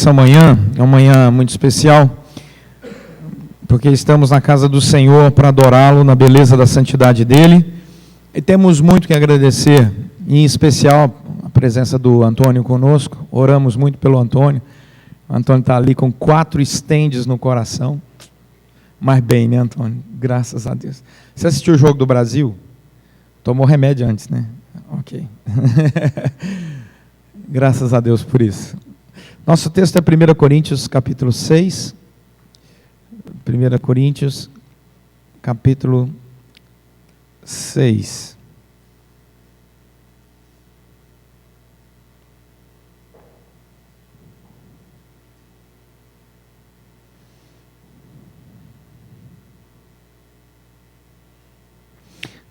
nessa manhã, é uma manhã muito especial, porque estamos na casa do Senhor para adorá-lo na beleza da santidade dEle, e temos muito que agradecer, em especial a presença do Antônio conosco. Oramos muito pelo Antônio. O Antônio está ali com 4 estendes no coração, mas bem, né, Antônio? Graças a Deus. Você assistiu o Jogo do Brasil? Tomou remédio antes, né? Ok. Graças a Deus por isso. Nosso texto é 1 Coríntios capítulo 6. 1 Coríntios capítulo 6.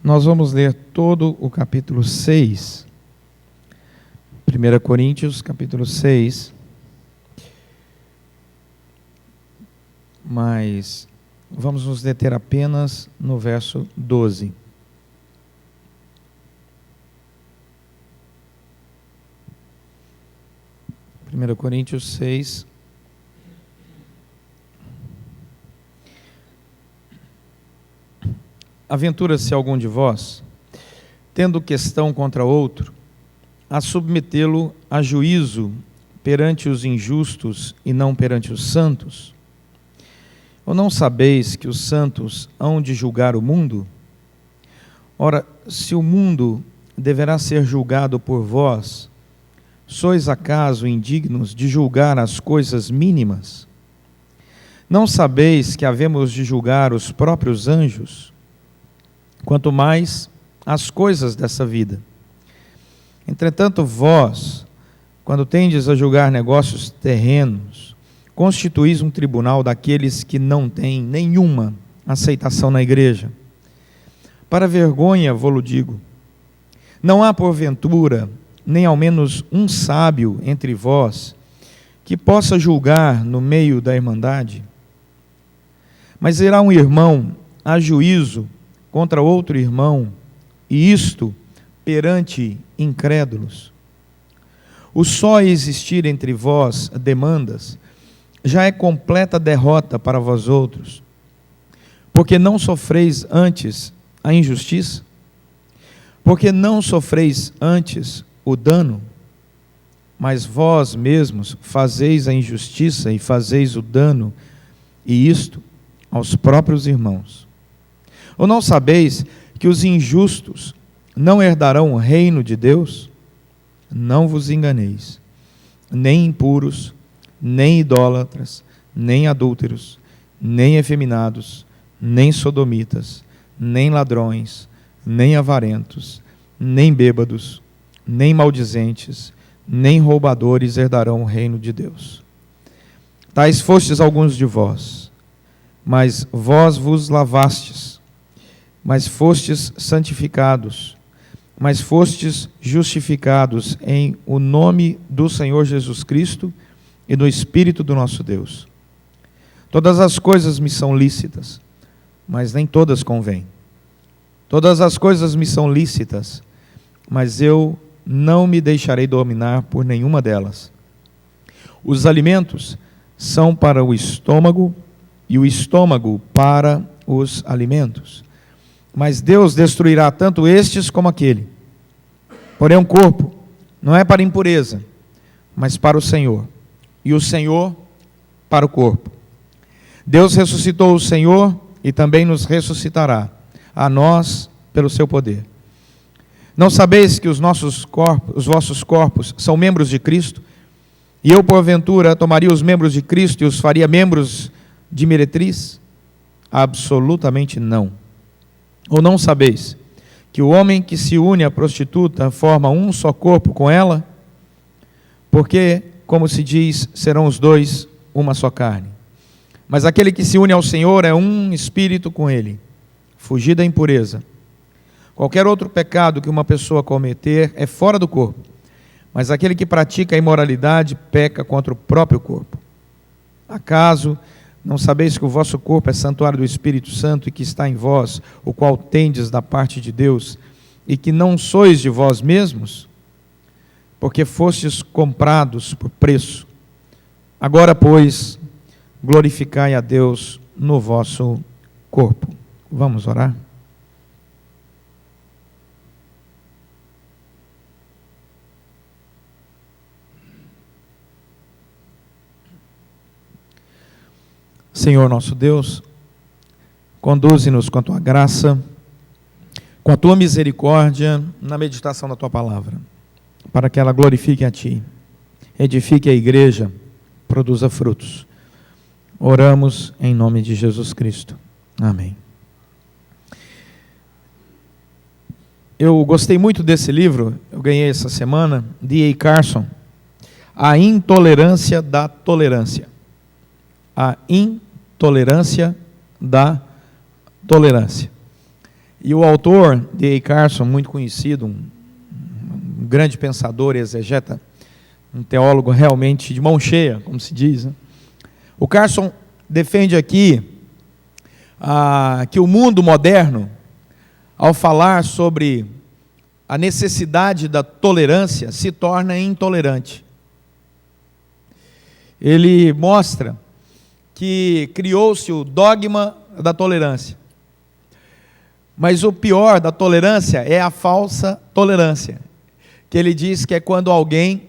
Nós vamos ler todo o capítulo 6. 1 Coríntios capítulo 6. Mas vamos nos deter apenas no verso 12. Primeira Coríntios 6. Aventura-se algum de vós, tendo questão contra outro, a submetê-lo a juízo perante os injustos e não perante os santos? Ou não sabeis que os santos hão de julgar o mundo? Ora, se o mundo deverá ser julgado por vós, sois acaso indignos de julgar as coisas mínimas? Não sabeis que havemos de julgar os próprios anjos? Quanto mais as coisas dessa vida. Entretanto, vós, quando tendes a julgar negócios terrenos, constituís um tribunal daqueles que não têm nenhuma aceitação na igreja. Para vergonha vô-lo digo, não há porventura, nem ao menos um sábio entre vós, que possa julgar no meio da irmandade? Mas irá um irmão a juízo contra outro irmão, e isto perante incrédulos. O só existir entre vós demandas, já é completa derrota para vós outros, porque não sofreis antes a injustiça? Porque não sofreis antes o dano? Mas vós mesmos fazeis a injustiça e fazeis o dano, e isto aos próprios irmãos. Ou não sabeis que os injustos não herdarão o reino de Deus? Não vos enganeis, nem impuros, nem idólatras, nem adúlteros, nem efeminados, nem sodomitas, nem ladrões, nem avarentos, nem bêbados, nem maldizentes, nem roubadores herdarão o reino de Deus. Tais fostes alguns de vós, mas vós vos lavastes, mas fostes santificados, mas fostes justificados em o nome do Senhor Jesus Cristo e no Espírito do nosso Deus. Todas as coisas me são lícitas, mas nem todas convêm. Todas as coisas me são lícitas, mas eu não me deixarei dominar por nenhuma delas. Os alimentos são para o estômago, e o estômago para os alimentos. Mas Deus destruirá tanto estes como aquele. Porém, o corpo não é para impureza, mas para o Senhor, e o Senhor para o corpo. Deus ressuscitou o Senhor e também nos ressuscitará, a nós pelo seu poder. Não sabeis que os vossos corpos são membros de Cristo? E eu, porventura, tomaria os membros de Cristo e os faria membros de meretriz? Absolutamente não. Ou não sabeis que o homem que se une à prostituta forma um só corpo com ela? Porque, como se diz, serão os dois uma só carne. Mas aquele que se une ao Senhor é um espírito com Ele. Fugir da impureza. Qualquer outro pecado que uma pessoa cometer é fora do corpo, mas aquele que pratica a imoralidade peca contra o próprio corpo. Acaso não sabeis que o vosso corpo é santuário do Espírito Santo e que está em vós, o qual tendes da parte de Deus, e que não sois de vós mesmos? Porque fostes comprados por preço. Agora, pois, glorificai a Deus no vosso corpo. Vamos orar? Senhor nosso Deus, conduze-nos com a tua graça, com a tua misericórdia, na meditação da tua palavra, para que ela glorifique a ti, edifique a igreja, produza frutos. Oramos em nome de Jesus Cristo. Amém. Eu gostei muito desse livro, eu ganhei essa semana, D.A. Carson, A Intolerância da Tolerância. A intolerância da tolerância. E o autor, D.A. Carson, muito conhecido, um grande pensador, exegeta, um teólogo realmente de mão cheia, como se diz, né? O Carson defende aqui que o mundo moderno, ao falar sobre a necessidade da tolerância, se torna intolerante. Ele mostra que criou-se o dogma da tolerância. Mas o pior da tolerância é a falsa tolerância, que ele diz que é quando alguém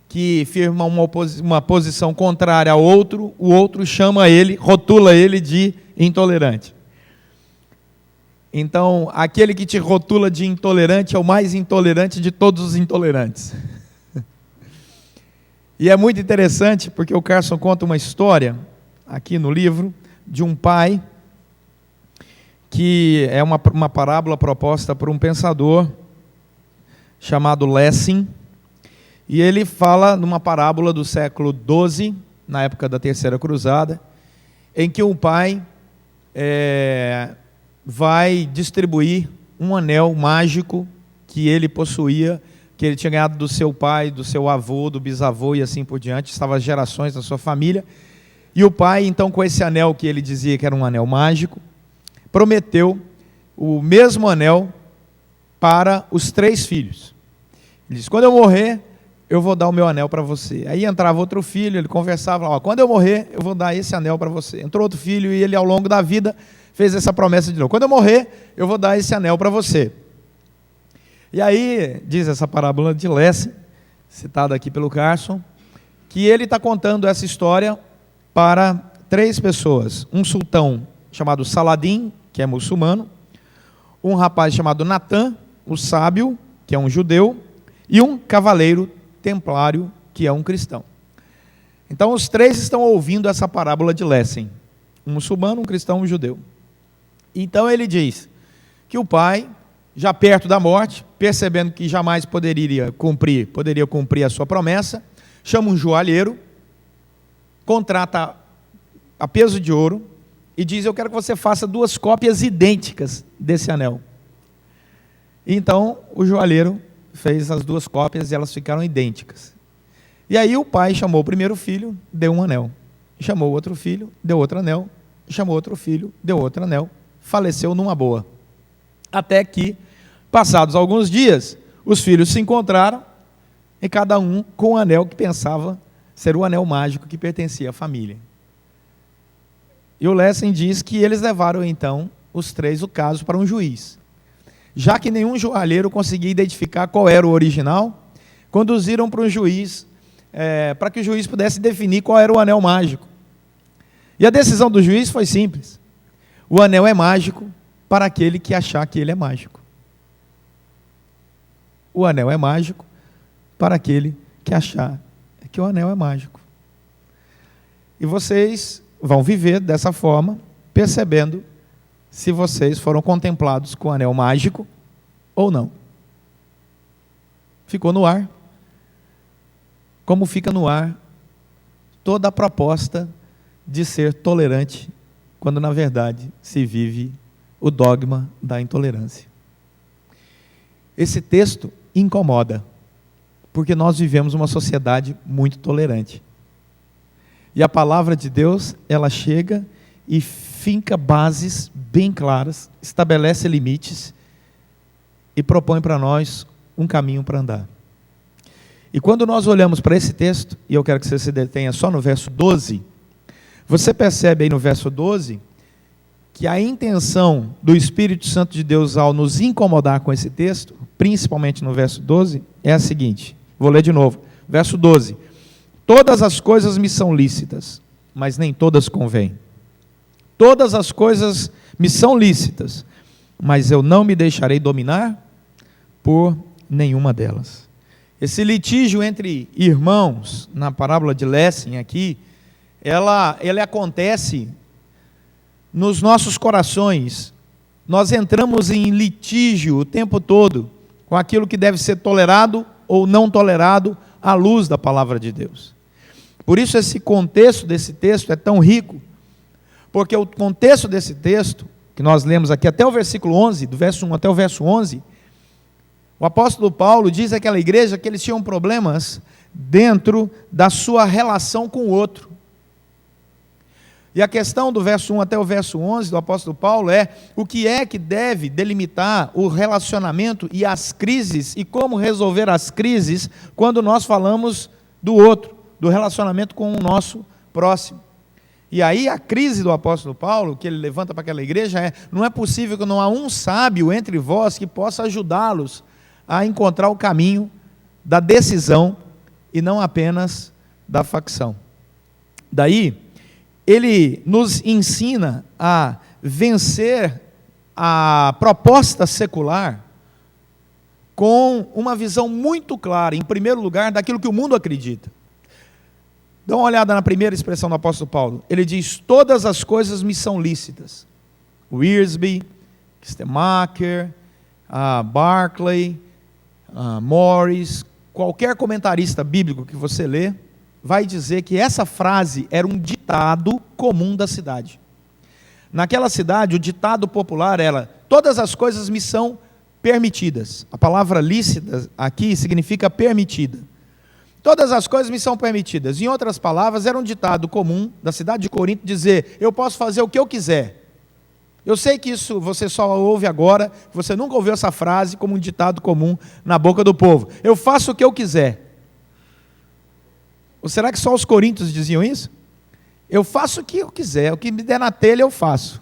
que firma uma posição contrária ao outro, o outro chama ele, rotula ele de intolerante. Então, aquele que te rotula de intolerante é o mais intolerante de todos os intolerantes. E é muito interessante, porque o Carson conta uma história, aqui no livro, de um pai, que é uma parábola proposta por um pensador, chamado Lessing, e ele fala numa parábola do século XII, na época da Terceira Cruzada, em que um pai vai distribuir um anel mágico que ele possuía, que ele tinha ganhado do seu pai, do seu avô, do bisavô e assim por diante, estava as gerações da sua família. E o pai, então, com esse anel que ele dizia que era um anel mágico, prometeu o mesmo anel para os 3 filhos. Ele disse: quando eu morrer, eu vou dar o meu anel para você. Aí entrava outro filho, ele conversava, quando eu morrer, eu vou dar esse anel para você. Entrou outro filho e ele, ao longo da vida, fez essa promessa de novo: quando eu morrer, eu vou dar esse anel para você. E aí, diz essa parábola de Lessing, citada aqui pelo Carson, que ele está contando essa história para 3 pessoas: um sultão chamado Saladin, que é muçulmano, um rapaz chamado Natan, o sábio, que é um judeu, e um cavaleiro templário, que é um cristão. Então os 3 estão ouvindo essa parábola de Lessing: um muçulmano, um cristão e um judeu. Então ele diz que o pai, já perto da morte, percebendo que jamais poderia cumprir a sua promessa, chama um joalheiro, contrata a peso de ouro e diz: eu quero que você faça 2 cópias idênticas desse anel. Então o joalheiro fez as 2 cópias e elas ficaram idênticas. E aí o pai chamou o primeiro filho, deu um anel. Chamou o outro filho, deu outro anel. Chamou outro filho, deu outro anel. Faleceu numa boa. Até que, passados alguns dias, os filhos se encontraram, e cada um com o anel que pensava ser o anel mágico que pertencia à família. E o Lessing diz que eles levaram então, os 3, o caso para um juiz. Já que nenhum joalheiro conseguia identificar qual era o original, conduziram para um juiz, para que o juiz pudesse definir qual era o anel mágico. E a decisão do juiz foi simples: o anel é mágico para aquele que achar que ele é mágico. O anel é mágico para aquele que achar que o anel é mágico. E vocês vão viver dessa forma, percebendo se vocês foram contemplados com o anel mágico ou não. Ficou no ar, como fica no ar toda a proposta de ser tolerante, quando na verdade se vive o dogma da intolerância. Esse texto incomoda, porque nós vivemos uma sociedade muito tolerante. E a palavra de Deus, ela chega e finca bases bem claras, estabelece limites e propõe para nós um caminho para andar. E quando nós olhamos para esse texto, e eu quero que você se detenha só no verso 12, você percebe aí no verso 12, que a intenção do Espírito Santo de Deus ao nos incomodar com esse texto, principalmente no verso 12, é a seguinte, vou ler de novo, verso 12, todas as coisas me são lícitas, mas nem todas convêm. Todas as coisas me são lícitas, mas eu não me deixarei dominar por nenhuma delas. Esse litígio entre irmãos, na parábola de Lessing aqui, ele acontece nos nossos corações. Nós entramos em litígio o tempo todo com aquilo que deve ser tolerado ou não tolerado à luz da palavra de Deus. Por isso esse contexto desse texto é tão rico, porque o contexto desse texto, que nós lemos aqui até o versículo 11, do verso 1 até o verso 11, o apóstolo Paulo diz àquela igreja que eles tinham problemas dentro da sua relação com o outro. E a questão do verso 1 até o verso 11 do apóstolo Paulo é o que é que deve delimitar o relacionamento e as crises, e como resolver as crises quando nós falamos do outro, do relacionamento com o nosso próximo. E aí a crise do apóstolo Paulo, que ele levanta para aquela igreja é, não é possível que não há um sábio entre vós que possa ajudá-los a encontrar o caminho da decisão e não apenas da facção. Daí, ele nos ensina a vencer a proposta secular com uma visão muito clara, em primeiro lugar, daquilo que o mundo acredita. Dá uma olhada na primeira expressão do apóstolo Paulo. Ele diz, todas as coisas me são lícitas. Wiersbe, Stemacher, Barclay, Morris, qualquer comentarista bíblico que você lê, vai dizer que essa frase era um ditado comum da cidade. Naquela cidade, o ditado popular era, todas as coisas me são permitidas. A palavra lícita aqui significa permitida. Todas as coisas me são permitidas. Em outras palavras, era um ditado comum da cidade de Corinto dizer, eu posso fazer o que eu quiser. Eu sei que isso você só ouve agora, você nunca ouviu essa frase como um ditado comum na boca do povo. Eu faço o que eu quiser. Ou será que só os coríntios diziam isso? Eu faço o que eu quiser, o que me der na telha eu faço.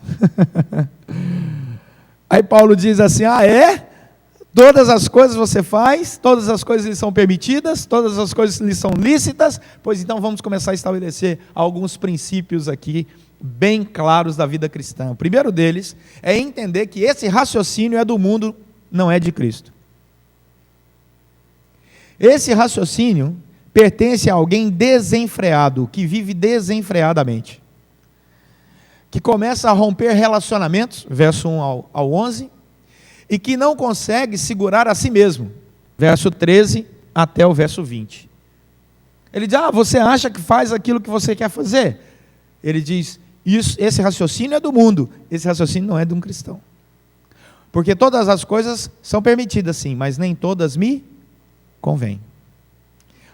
Aí Paulo diz assim, é? Todas as coisas você faz, todas as coisas lhe são permitidas, todas as coisas lhe são lícitas, pois então vamos começar a estabelecer alguns princípios aqui, bem claros da vida cristã. O primeiro deles é entender que esse raciocínio é do mundo, não é de Cristo. Esse raciocínio pertence a alguém desenfreado, que vive desenfreadamente, que começa a romper relacionamentos, verso 1 ao 11, e que não consegue segurar a si mesmo, verso 13 até o verso 20. Ele diz, você acha que faz aquilo que você quer fazer? Ele diz, esse raciocínio é do mundo, esse raciocínio não é de um cristão. Porque todas as coisas são permitidas sim, mas nem todas me convêm.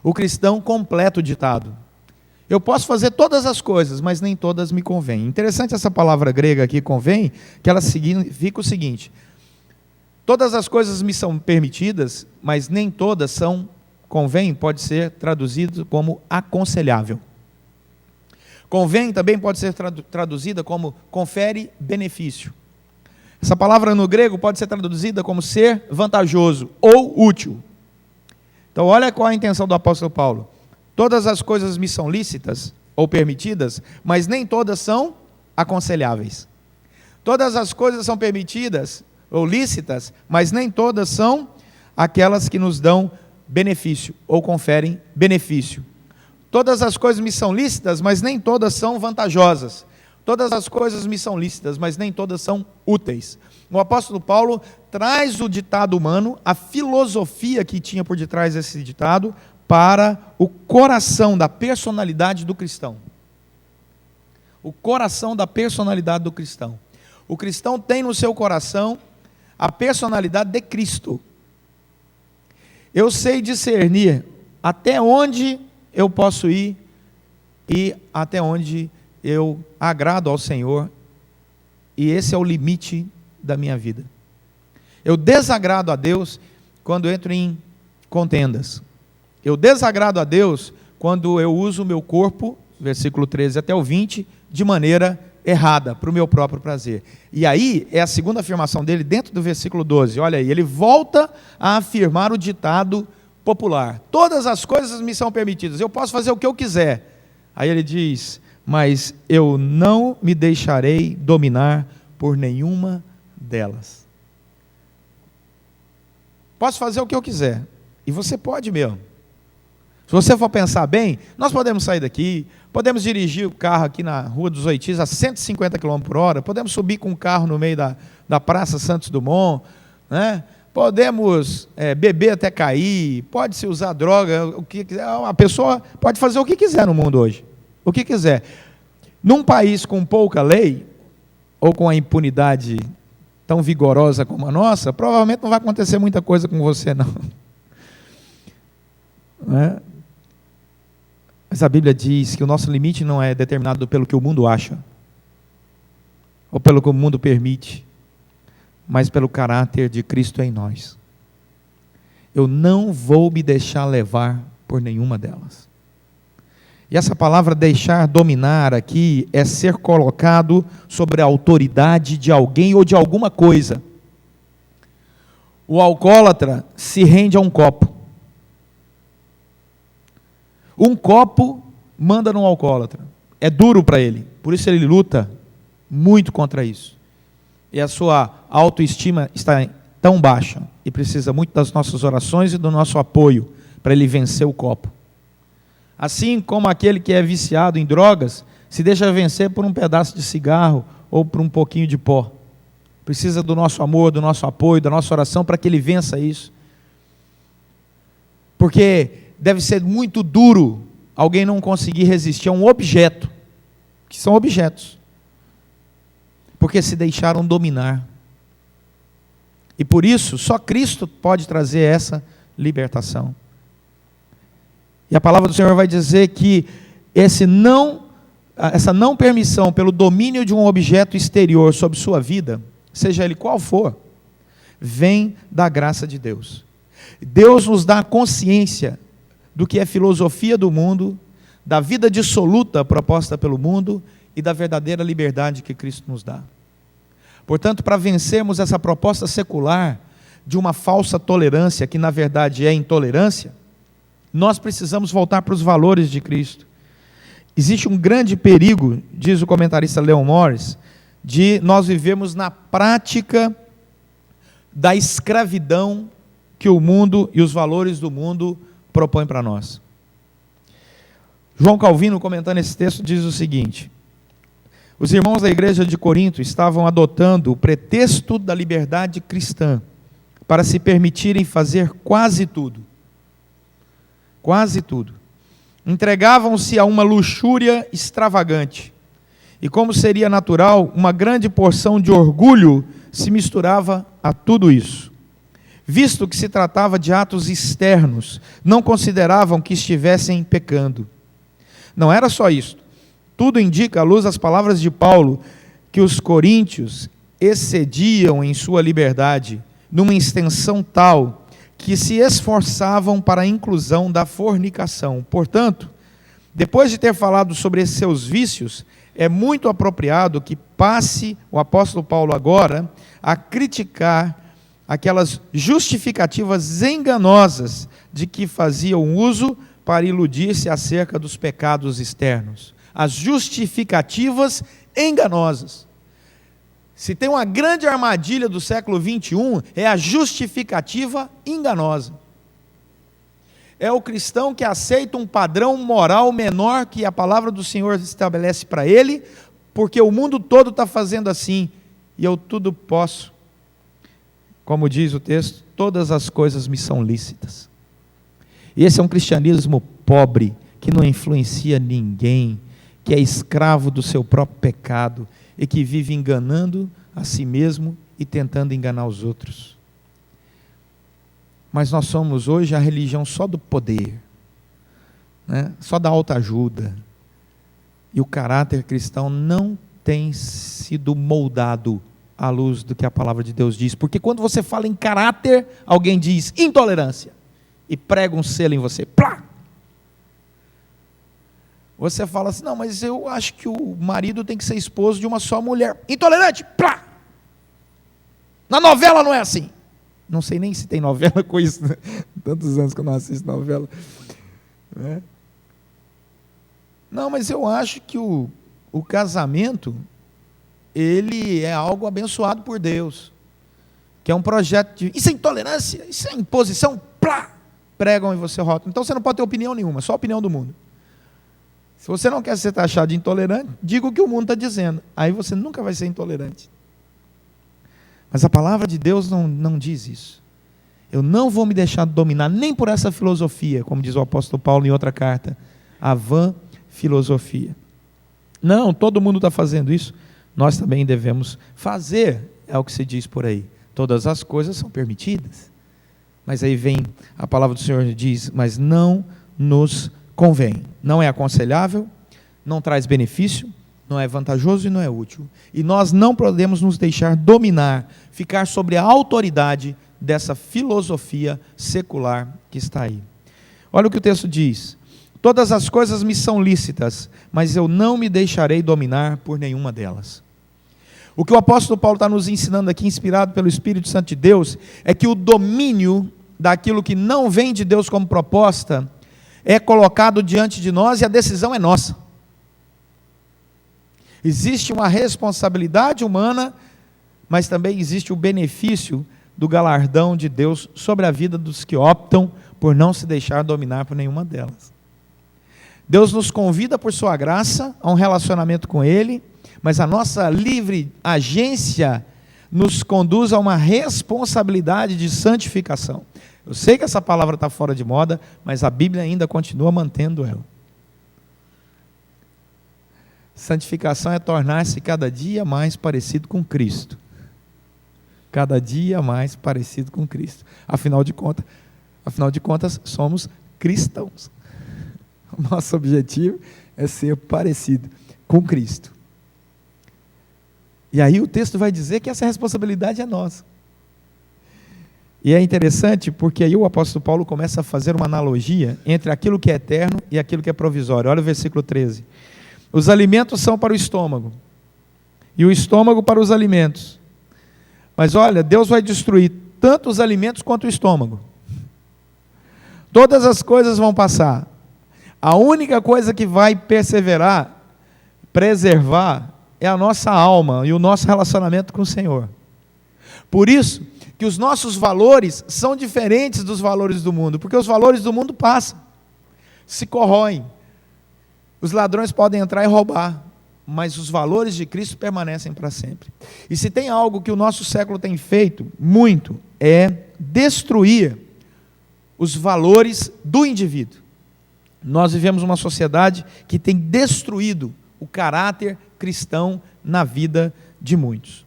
O cristão completa o ditado. Eu posso fazer todas as coisas, mas nem todas me convêm. Interessante essa palavra grega aqui, convém, que ela significa o seguinte, todas as coisas me são permitidas, mas nem todas são, convém, pode ser traduzido como aconselhável. Convém também pode ser traduzida como confere benefício. Essa palavra no grego pode ser traduzida como ser vantajoso ou útil. Então olha qual a intenção do apóstolo Paulo. Todas as coisas me são lícitas ou permitidas, mas nem todas são aconselháveis. Todas as coisas são permitidas ou lícitas, mas nem todas são aquelas que nos dão benefício ou conferem benefício. Todas as coisas me são lícitas, mas nem todas são vantajosas. Todas as coisas me são lícitas, mas nem todas são úteis. O apóstolo Paulo traz o ditado humano, a filosofia que tinha por detrás desse ditado, para o coração da personalidade do cristão. O coração da personalidade do cristão. O cristão tem no seu coração a personalidade de Cristo. Eu sei discernir até onde eu posso ir e até onde eu agrado ao Senhor, e esse é o limite da minha vida. Eu desagrado a Deus quando entro em contendas. Eu desagrado a Deus quando eu uso o meu corpo, versículo 13 até o 20, de maneira errada, para o meu próprio prazer. E aí, é a segunda afirmação dele dentro do versículo 12. Olha aí, ele volta a afirmar o ditado popular: todas as coisas me são permitidas, eu posso fazer o que eu quiser. Aí ele diz: mas eu não me deixarei dominar por nenhuma delas. Posso fazer o que eu quiser, e você pode mesmo. Se você for pensar bem, nós podemos sair daqui, podemos dirigir o carro aqui na Rua dos Oitis a 150 km por hora, podemos subir com o carro no meio da Praça Santos Dumont, né? Podemos beber até cair, pode-se usar droga, o que quiser. A pessoa pode fazer o que quiser no mundo hoje, o que quiser. Num país com pouca lei, ou com a impunidade tão vigorosa como a nossa, provavelmente não vai acontecer muita coisa com você, não. Né? Mas a Bíblia diz que o nosso limite não é determinado pelo que o mundo acha, ou pelo que o mundo permite, mas pelo caráter de Cristo em nós. Eu não vou me deixar levar por nenhuma delas. E essa palavra deixar dominar aqui é ser colocado sobre a autoridade de alguém ou de alguma coisa. O alcoólatra se rende a um copo. Um copo manda num alcoólatra. É duro para ele, por isso ele luta muito contra isso. E a sua autoestima está tão baixa e precisa muito das nossas orações e do nosso apoio para ele vencer o copo. Assim como aquele que é viciado em drogas se deixa vencer por um pedaço de cigarro ou por um pouquinho de pó. Precisa do nosso amor, do nosso apoio, da nossa oração para que ele vença isso. Porque deve ser muito duro alguém não conseguir resistir a um objeto, que são objetos, porque se deixaram dominar. E por isso, só Cristo pode trazer essa libertação. E a palavra do Senhor vai dizer que essa não permissão pelo domínio de um objeto exterior sobre sua vida, seja ele qual for, vem da graça de Deus. Deus nos dá consciência do que é filosofia do mundo, da vida dissoluta proposta pelo mundo e da verdadeira liberdade que Cristo nos dá. Portanto, para vencermos essa proposta secular de uma falsa tolerância, que na verdade é intolerância, nós precisamos voltar para os valores de Cristo. Existe um grande perigo, diz o comentarista Leon Morris, de nós vivermos na prática da escravidão que o mundo e os valores do mundo propõem para nós. João Calvino, comentando esse texto, diz o seguinte: os irmãos da igreja de Corinto estavam adotando o pretexto da liberdade cristã para se permitirem fazer quase tudo. Quase tudo. Entregavam-se a uma luxúria extravagante. E como seria natural, uma grande porção de orgulho se misturava a tudo isso. Visto que se tratava de atos externos, não consideravam que estivessem pecando. Não era só isso. Tudo indica, à luz das palavras de Paulo, que os coríntios excediam em sua liberdade, numa extensão tal que se esforçavam para a inclusão da fornicação. Portanto, depois de ter falado sobre esses seus vícios, é muito apropriado que passe o apóstolo Paulo agora a criticar aquelas justificativas enganosas de que faziam uso para iludir-se acerca dos pecados externos. As justificativas enganosas. Se tem uma grande armadilha do século 21, é a justificativa enganosa. É o cristão que aceita um padrão moral menor que a palavra do Senhor estabelece para ele, porque o mundo todo está fazendo assim, e eu tudo posso. Como diz o texto, todas as coisas me são lícitas. E esse é um cristianismo pobre, que não influencia ninguém, que é escravo do seu próprio pecado, e que vive enganando a si mesmo e tentando enganar os outros. Mas nós somos hoje a religião só do poder, né? Só da autoajuda. E o caráter cristão não tem sido moldado à luz do que a palavra de Deus diz. Porque quando você fala em caráter, alguém diz intolerância. e prega um selo em você. Plá! Você fala assim, não, mas eu acho que o marido tem que ser esposo de uma só mulher. Intolerante! Plá! Na novela não é assim. Não sei nem se tem novela com isso, né? Tantos anos que eu não assisto novela. Né? Não, mas eu acho que o casamento, ele é algo abençoado por Deus. Que é um projeto de... Isso é intolerância, isso é imposição. Plá! Pregam e você rota. Então você não pode ter opinião nenhuma, só a opinião do mundo. Se você não quer ser taxado de intolerante, diga o que o mundo está dizendo. Aí você nunca vai ser intolerante. Mas a palavra de Deus não diz isso. Eu não vou me deixar dominar nem por essa filosofia, como diz o apóstolo Paulo em outra carta, a vã filosofia. Não, todo mundo está fazendo isso, nós também devemos fazer, é o que se diz por aí. Todas as coisas são permitidas. Mas aí vem a palavra do Senhor e diz, mas não nos convém, não é aconselhável, não traz benefício, não é vantajoso e não é útil. E nós não podemos nos deixar dominar, ficar sobre a autoridade dessa filosofia secular que está aí. Olha o que o texto diz: todas as coisas me são lícitas, mas eu não me deixarei dominar por nenhuma delas. O que o apóstolo Paulo está nos ensinando aqui, inspirado pelo Espírito Santo de Deus, é que o domínio daquilo que não vem de Deus como proposta é colocado diante de nós e a decisão é nossa. Existe uma responsabilidade humana, mas também existe o benefício do galardão de Deus sobre a vida dos que optam por não se deixar dominar por nenhuma delas. Deus nos convida por sua graça a um relacionamento com Ele, mas a nossa livre agência nos conduz a uma responsabilidade de santificação. Eu sei que essa palavra está fora de moda, mas a Bíblia ainda continua mantendo ela. Santificação é tornar-se cada dia mais parecido com Cristo. Cada dia mais parecido com Cristo. Afinal de contas, somos cristãos. O nosso objetivo é ser parecido com Cristo. E aí o texto vai dizer que essa responsabilidade é nossa. E é interessante porque aí o apóstolo Paulo começa a fazer uma analogia entre aquilo que é eterno e aquilo que é provisório. Olha o versículo 13. Os alimentos são para o estômago, e o estômago para os alimentos. Mas olha, Deus vai destruir tanto os alimentos quanto o estômago. Todas as coisas vão passar. A única coisa que vai perseverar, preservar, é a nossa alma e o nosso relacionamento com o Senhor. Por isso que os nossos valores são diferentes dos valores do mundo, porque os valores do mundo passam, se corroem. Os ladrões podem entrar e roubar, mas os valores de Cristo permanecem para sempre. E se tem algo que o nosso século tem feito muito, é destruir os valores do indivíduo. Nós vivemos uma sociedade que tem destruído o caráter cristão na vida de muitos.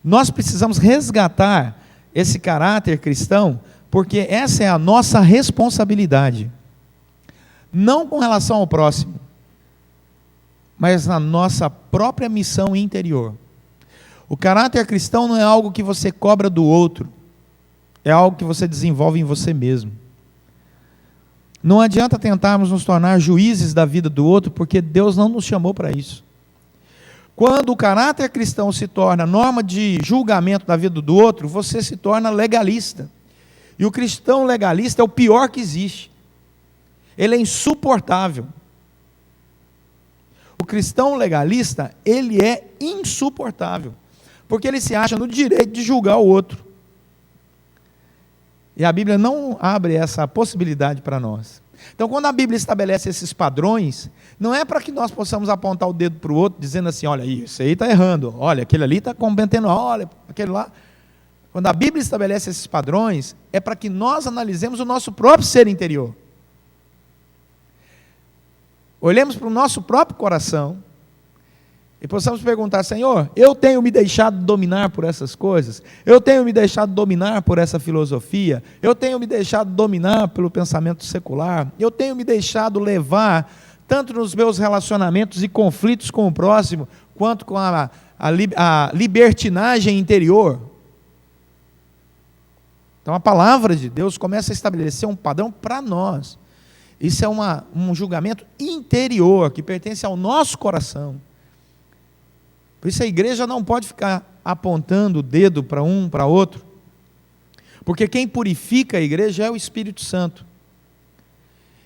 Nós precisamos resgatar esse caráter cristão, porque essa é a nossa responsabilidade. Não com relação ao próximo, mas na nossa própria missão interior. O caráter cristão não é algo que você cobra do outro, é algo que você desenvolve em você mesmo. Não adianta tentarmos nos tornar juízes da vida do outro, porque Deus não nos chamou para isso. Quando o caráter cristão se torna norma de julgamento da vida do outro, você se torna legalista. E o cristão legalista é o pior que existe. Ele é insuportável. O cristão legalista, ele é insuportável, porque ele se acha no direito de julgar o outro. E a Bíblia não abre essa possibilidade para nós. Então, quando a Bíblia estabelece esses padrões, não é para que nós possamos apontar o dedo para o outro, dizendo assim, olha, isso aí está errando, olha, aquele ali está cometendo, olha, aquele lá. Quando a Bíblia estabelece esses padrões, é para que nós analisemos o nosso próprio ser interior. Olhemos para o nosso próprio coração e possamos perguntar, Senhor, eu tenho me deixado dominar por essas coisas? Eu tenho me deixado dominar por essa filosofia? Eu tenho me deixado dominar pelo pensamento secular? Eu tenho me deixado levar, tanto nos meus relacionamentos e conflitos com o próximo, quanto com a libertinagem interior? Então a palavra de Deus começa a estabelecer um padrão para nós. Isso é um julgamento interior, que pertence ao nosso coração. Por isso a igreja não pode ficar apontando o dedo para um, para outro, porque quem purifica a igreja é o Espírito Santo.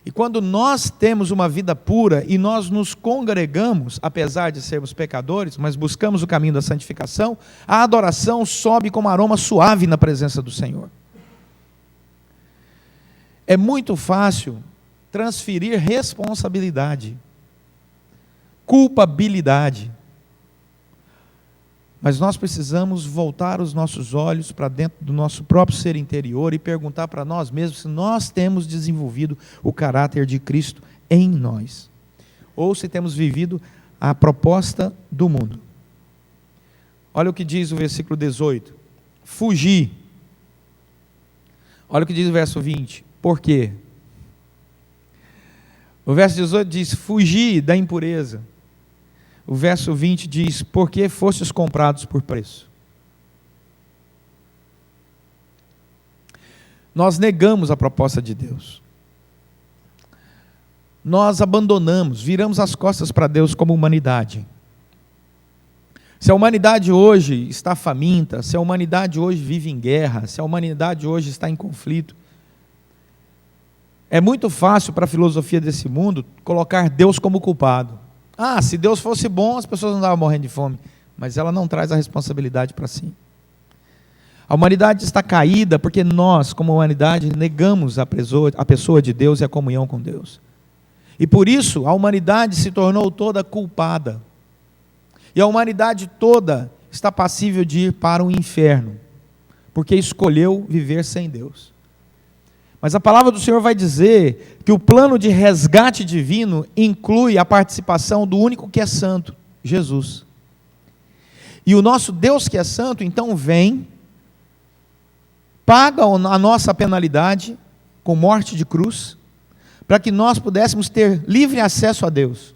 E quando nós temos uma vida pura e nós nos congregamos, apesar de sermos pecadores, mas buscamos o caminho da santificação, a adoração sobe como aroma suave na presença do Senhor. É muito fácil transferir responsabilidade, culpabilidade, mas nós precisamos voltar os nossos olhos para dentro do nosso próprio ser interior e perguntar para nós mesmos se nós temos desenvolvido o caráter de Cristo em nós, ou se temos vivido a proposta do mundo. Olha o que diz o versículo 18: fugir. Olha o que diz o verso 20: por quê? O verso 18 diz: fugir da impureza. O verso 20 diz: porque fostes comprados por preço. Nós negamos a proposta de Deus. Nós abandonamos, viramos as costas para Deus como humanidade. Se a humanidade hoje está faminta, se a humanidade hoje vive em guerra, se a humanidade hoje está em conflito, é muito fácil para a filosofia desse mundo colocar Deus como culpado. Ah, se Deus fosse bom, as pessoas não estavam morrendo de fome. Mas ela não traz a responsabilidade para si. A humanidade está caída porque nós, como humanidade, negamos a pessoa de Deus e a comunhão com Deus. E por isso, a humanidade se tornou toda culpada. E a humanidade toda está passível de ir para o inferno, porque escolheu viver sem Deus. Mas a palavra do Senhor vai dizer que o plano de resgate divino inclui a participação do único que é santo, Jesus. E o nosso Deus que é santo, então vem, paga a nossa penalidade com morte de cruz, para que nós pudéssemos ter livre acesso a Deus.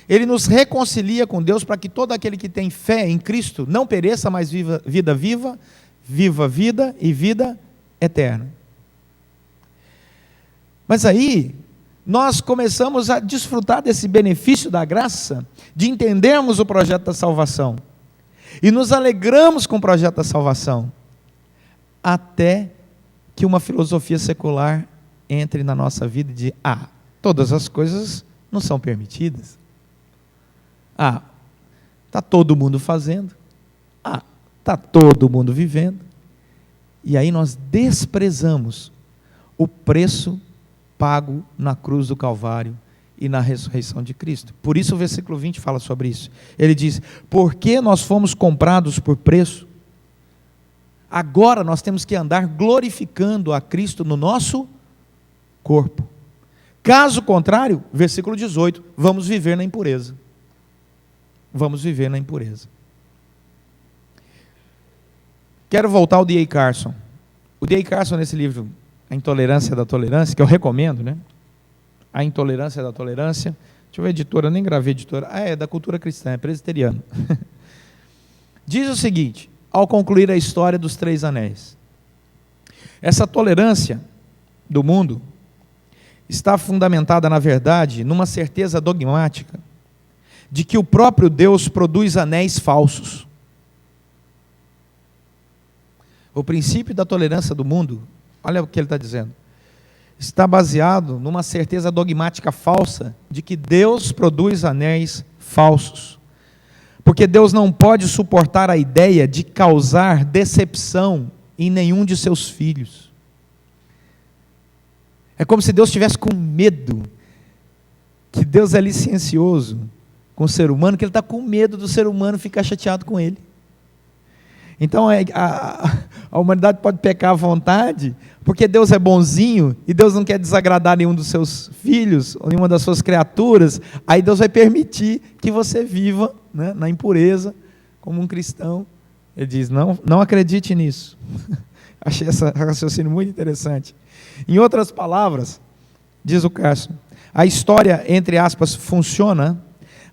Ele nos reconcilia com Deus para que todo aquele que tem fé em Cristo não pereça, mas viva vida e vida eterna. Mas aí, nós começamos a desfrutar desse benefício da graça, de entendermos o projeto da salvação, e nos alegramos com o projeto da salvação, até que uma filosofia secular entre na nossa vida e diz: todas as coisas não são permitidas. Está todo mundo fazendo. Está todo mundo vivendo. E aí nós desprezamos o preço pago na cruz do Calvário e na ressurreição de Cristo. Por isso o versículo 20 fala sobre isso. Ele diz: porque nós fomos comprados por preço, agora nós temos que andar glorificando a Cristo no nosso corpo. Caso contrário, versículo 18, vamos viver na impureza. Vamos viver na impureza. Quero voltar ao D.A. Carson. O D.A. Carson, nesse livro, A Intolerância da Tolerância, que eu recomendo, né? A Intolerância da Tolerância. Deixa eu ver a editora, eu nem gravei a editora. É da Cultura Cristã, é presbiteriano. Diz o seguinte, ao concluir a história dos 3 anéis: essa tolerância do mundo está fundamentada, na verdade, numa certeza dogmática de que o próprio Deus produz anéis falsos. O princípio da tolerância do mundo, olha o que ele está dizendo, está baseado numa certeza dogmática falsa de que Deus produz anéis falsos. Porque Deus não pode suportar a ideia de causar decepção em nenhum de seus filhos. É como se Deus estivesse com medo, que Deus é licencioso com o ser humano, que Ele está com medo do ser humano ficar chateado com Ele. Então a humanidade pode pecar à vontade, porque Deus é bonzinho, e Deus não quer desagradar nenhum dos seus filhos, ou nenhuma das suas criaturas, aí Deus vai permitir que você viva, né, na impureza, como um cristão. Ele diz: não acredite nisso. Achei esse raciocínio muito interessante. Em outras palavras, diz o Carson, a história, entre aspas, funciona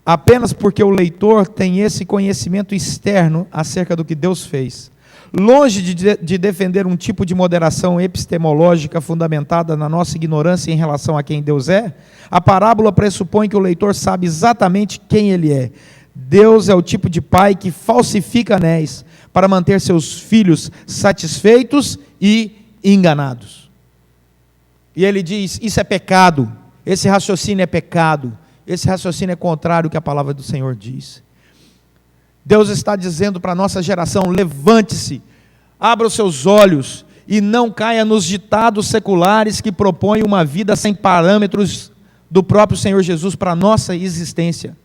apenas porque o leitor tem esse conhecimento externo acerca do que Deus fez. Longe de defender um tipo de moderação epistemológica fundamentada na nossa ignorância em relação a quem Deus é, a parábola pressupõe que o leitor sabe exatamente quem ele é. Deus é o tipo de pai que falsifica anéis para manter seus filhos satisfeitos e enganados. E ele diz, isso é pecado, esse raciocínio é pecado, esse raciocínio é contrário ao que a palavra do Senhor diz. Deus está dizendo para a nossa geração, levante-se, abra os seus olhos e não caia nos ditados seculares que propõem uma vida sem parâmetros do próprio Senhor Jesus para a nossa existência.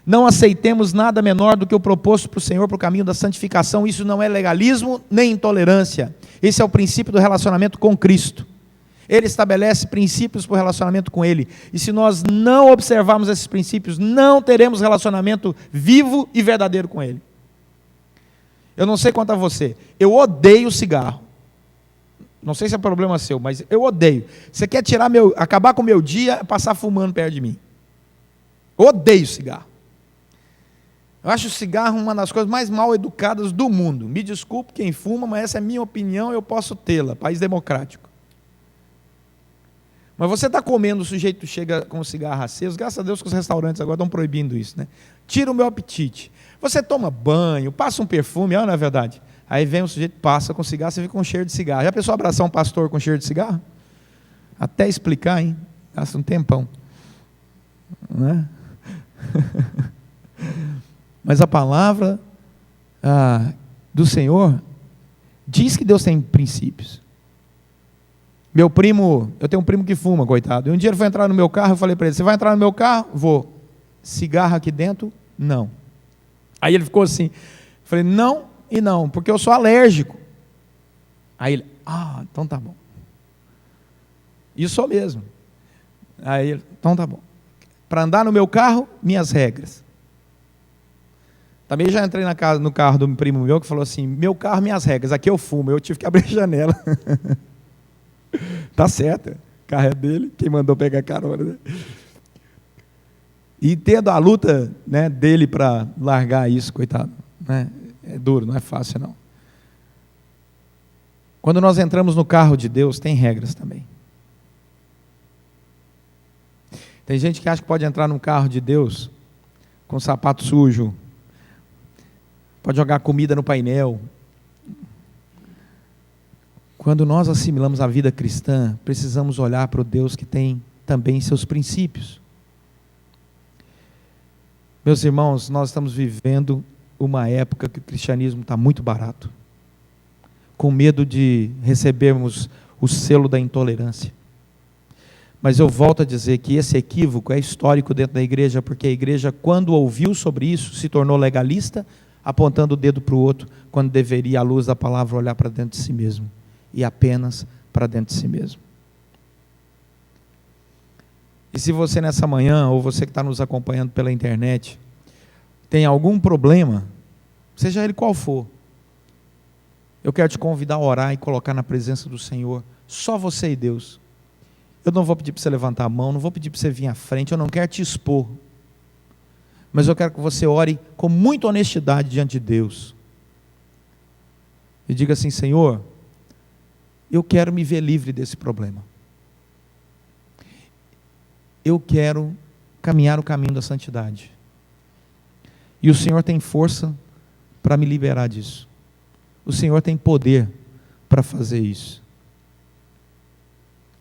Não aceitemos nada menor do que o proposto para o Senhor para o caminho da santificação. Isso não é legalismo nem intolerância. Esse é o princípio do relacionamento com Cristo. Ele estabelece princípios para o relacionamento com Ele. E se nós não observarmos esses princípios, não teremos relacionamento vivo e verdadeiro com Ele. Eu não sei quanto a você, eu odeio cigarro. Não sei se é problema seu, mas eu odeio. Você quer acabar com o meu dia, passar fumando perto de mim. Eu odeio cigarro. Eu acho o cigarro uma das coisas mais mal educadas do mundo. Me desculpe quem fuma, mas essa é a minha opinião, eu posso tê-la. País democrático. Mas você está comendo, o sujeito chega com o cigarro aceso, graças a Deus que os restaurantes agora estão proibindo isso, né? Tira o meu apetite. Você toma banho, passa um perfume, olha, na verdade. Aí vem o sujeito, passa com cigarro, você fica com cheiro de cigarro. Já pensou abraçar um pastor com cheiro de cigarro? Até explicar, hein? Gasta um tempão. Não é? Mas a palavra do Senhor diz que Deus tem princípios. Eu tenho um primo que fuma, coitado. E um dia ele foi entrar no meu carro, eu falei para ele, você vai entrar no meu carro? Vou. Cigarro aqui dentro? Não. Aí ele ficou assim, eu falei, não e não, porque eu sou alérgico. Aí ele, então tá bom. Isso sou mesmo. Aí ele, então tá bom. Para andar no meu carro, minhas regras. Também já entrei no carro do primo meu que falou assim, meu carro, minhas regras, aqui eu fumo, eu tive que abrir a janela. Tá certo, o carro é dele, quem mandou pegar carona, né? E tendo a luta, né, dele para largar isso, coitado, né? É duro, não é fácil não. Quando nós entramos no carro de Deus, tem regras também. Tem gente que acha que pode entrar num carro de Deus com sapato sujo, pode jogar comida no painel. Quando nós assimilamos a vida cristã, precisamos olhar para o Deus que tem também seus princípios. Meus irmãos, nós estamos vivendo uma época que o cristianismo está muito barato, com medo de recebermos o selo da intolerância. Mas eu volto a dizer que esse equívoco é histórico dentro da igreja, porque a igreja, quando ouviu sobre isso, se tornou legalista, apontando o dedo para o outro, quando deveria, à luz da palavra, olhar para dentro de si mesmo, e apenas para dentro de si mesmo. E se você nessa manhã, ou você que está nos acompanhando pela internet, tem algum problema, seja ele qual for, eu quero te convidar a orar e colocar na presença do Senhor, só você e Deus. Eu não vou pedir para você levantar a mão, não vou pedir para você vir à frente, eu não quero te expor, mas eu quero que você ore com muita honestidade diante de Deus, e diga assim, Senhor, eu quero me ver livre desse problema, eu quero caminhar o caminho da santidade, e o Senhor tem força para me liberar disso, o Senhor tem poder para fazer isso.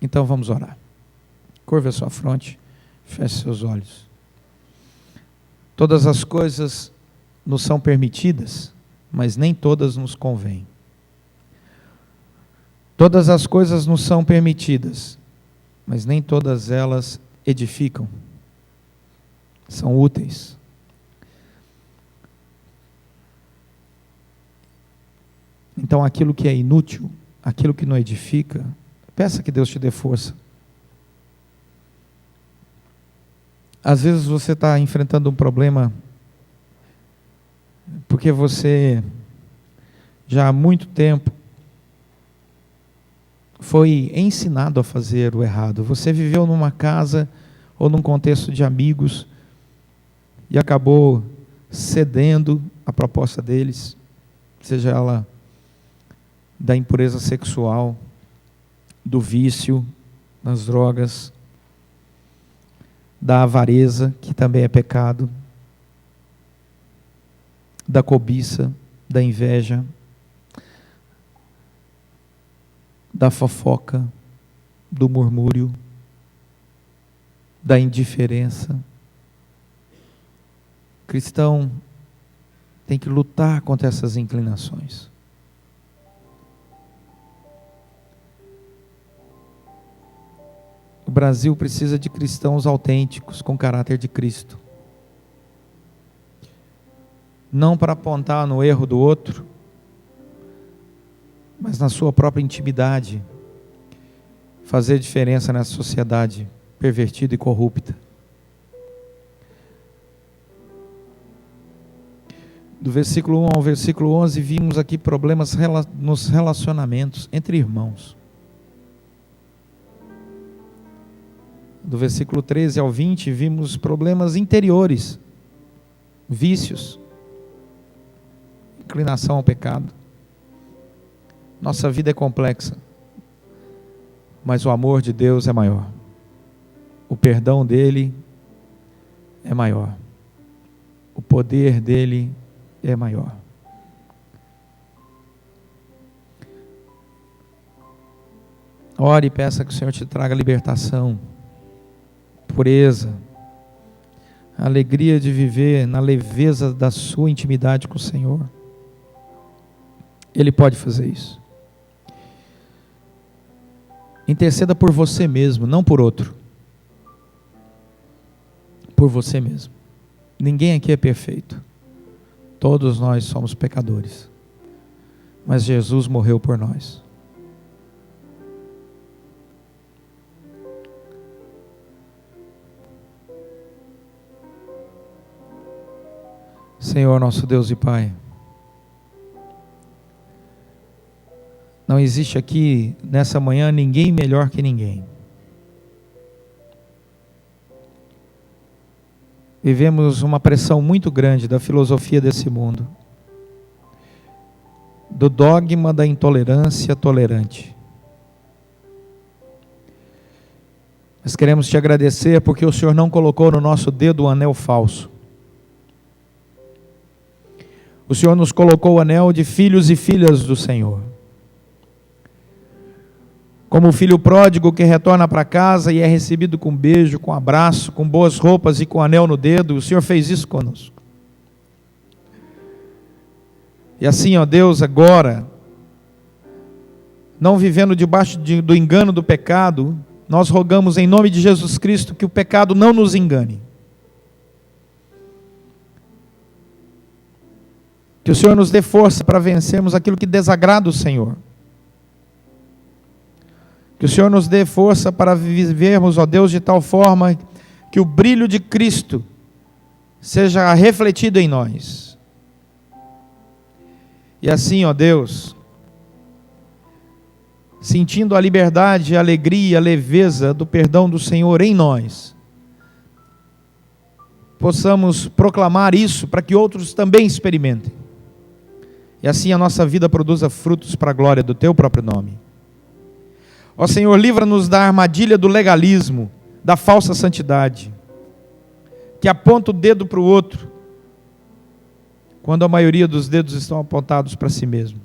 Então vamos orar. Curva a sua fronte, feche seus olhos. Todas as coisas nos são permitidas, mas nem todas nos convêm. Todas as coisas nos são permitidas, mas nem todas elas edificam, são úteis. Então aquilo que é inútil, aquilo que não edifica, peça que Deus te dê força. Às vezes você está enfrentando um problema porque você já há muito tempo foi ensinado a fazer o errado. Você viveu numa casa ou num contexto de amigos e acabou cedendo à proposta deles, seja ela da impureza sexual, do vício, das drogas, da avareza, que também é pecado, da cobiça, da inveja, da fofoca, do murmúrio, da indiferença. O cristão tem que lutar contra essas inclinações. O Brasil precisa de cristãos autênticos, com caráter de Cristo. Não para apontar no erro do outro, mas na sua própria intimidade, fazer diferença nessa sociedade pervertida e corrupta. Do versículo 1 ao versículo 11, vimos aqui problemas nos relacionamentos entre irmãos. Do versículo 13 ao 20, vimos problemas interiores, vícios, inclinação ao pecado. Nossa vida é complexa, mas o amor de Deus é maior. O perdão dele é maior. O poder dele é maior. Ore e peça que o Senhor te traga libertação, pureza, a alegria de viver na leveza da sua intimidade com o Senhor. Ele pode fazer isso. Interceda por você mesmo, não por outro. Por você mesmo. Ninguém aqui é perfeito. Todos nós somos pecadores. Mas Jesus morreu por nós. Senhor, nosso Deus e Pai, não existe aqui nessa manhã ninguém melhor que ninguém. Vivemos uma pressão muito grande da filosofia desse mundo, do dogma da intolerância tolerante. Nós queremos te agradecer porque o Senhor não colocou no nosso dedo um anel falso. O Senhor nos colocou o anel de filhos e filhas do Senhor. Como o filho pródigo que retorna para casa e é recebido com beijo, com abraço, com boas roupas e com anel no dedo, o Senhor fez isso conosco. E assim, ó Deus, agora, não vivendo debaixo do engano do pecado, nós rogamos em nome de Jesus Cristo que o pecado não nos engane. Que o Senhor nos dê força para vencermos aquilo que desagrada o Senhor. Que o Senhor nos dê força para vivermos, ó Deus, de tal forma que o brilho de Cristo seja refletido em nós. E assim, ó Deus, sentindo a liberdade, a alegria, a leveza do perdão do Senhor em nós, possamos proclamar isso para que outros também experimentem. E assim a nossa vida produza frutos para a glória do Teu próprio nome. Ó Senhor, livra-nos da armadilha do legalismo, da falsa santidade, que aponta o dedo para o outro, quando a maioria dos dedos estão apontados para si mesmo.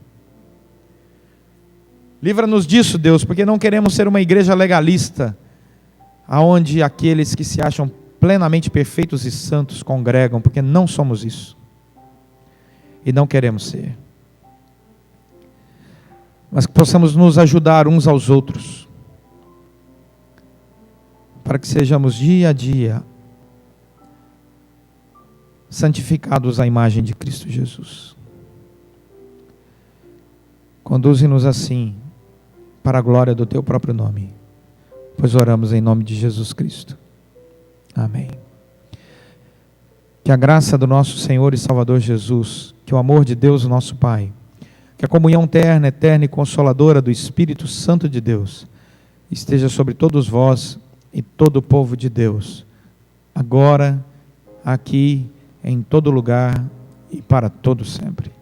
Livra-nos disso, Deus, porque não queremos ser uma igreja legalista, aonde aqueles que se acham plenamente perfeitos e santos congregam, porque não somos isso. E não queremos ser. Mas que possamos nos ajudar uns aos outros, para que sejamos dia a dia santificados à imagem de Cristo Jesus. Conduze-nos assim para a glória do Teu próprio nome, pois oramos em nome de Jesus Cristo. Amém. Que a graça do nosso Senhor e Salvador Jesus, que o amor de Deus, o nosso Pai, que a comunhão terna, eterna e consoladora do Espírito Santo de Deus esteja sobre todos vós e todo o povo de Deus, agora, aqui, em todo lugar e para todo sempre.